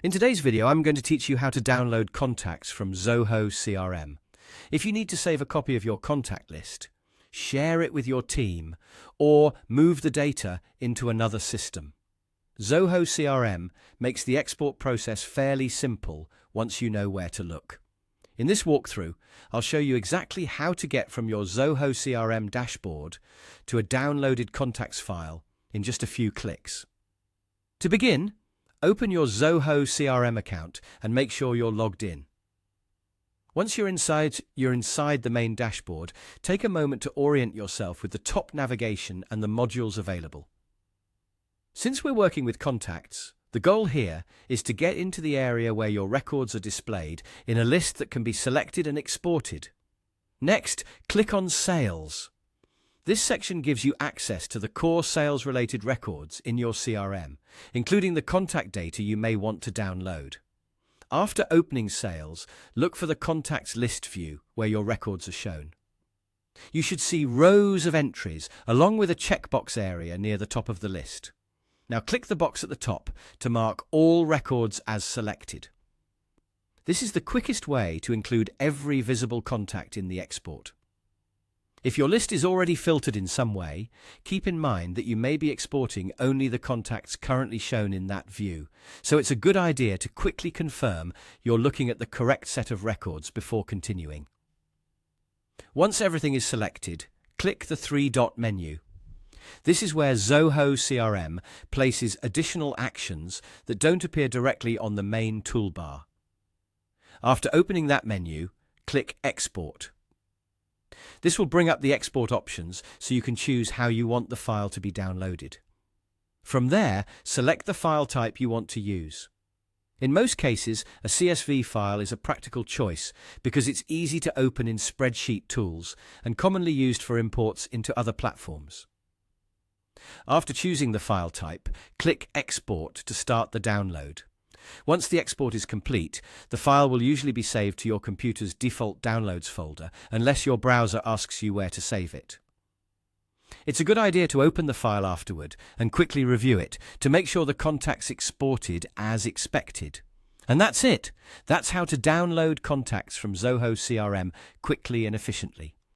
In today's video, I'm going to teach you how to download contacts from Zoho CRM. If you need to save a copy of your contact list, share it with your team, or move the data into another system, Zoho CRM makes the export process fairly simple once you know where to look. In this walkthrough, I'll show you exactly how to get from your Zoho CRM dashboard to a downloaded contacts file in just a few clicks. To begin, open your Zoho CRM account and make sure you're logged in. Once you're inside the main dashboard, take a moment to orient yourself with the top navigation and the modules available. Since we're working with contacts, the goal here is to get into the area where your records are displayed in a list that can be selected and exported. Next, click on Sales. This section gives you access to the core sales-related records in your CRM, including the contact data you may want to download. After opening Sales, look for the Contacts List view where your records are shown. You should see rows of entries along with a checkbox area near the top of the list. Now click the box at the top to mark all records as selected. This is the quickest way to include every visible contact in the export. If your list is already filtered in some way, keep in mind that you may be exporting only the contacts currently shown in that view, so it's a good idea to quickly confirm you're looking at the correct set of records before continuing. Once everything is selected, click the three-dot menu. This is where Zoho CRM places additional actions that don't appear directly on the main toolbar. After opening that menu, click Export. This will bring up the export options so you can choose how you want the file to be downloaded. From there, select the file type you want to use. In most cases, a CSV file is a practical choice because it's easy to open in spreadsheet tools and commonly used for imports into other platforms. After choosing the file type, click Export to start the download. Once the export is complete, the file will usually be saved to your computer's default downloads folder unless your browser asks you where to save it. It's a good idea to open the file afterward and quickly review it to make sure the contact's exported as expected. And that's it. That's how to download contacts from Zoho CRM quickly and efficiently.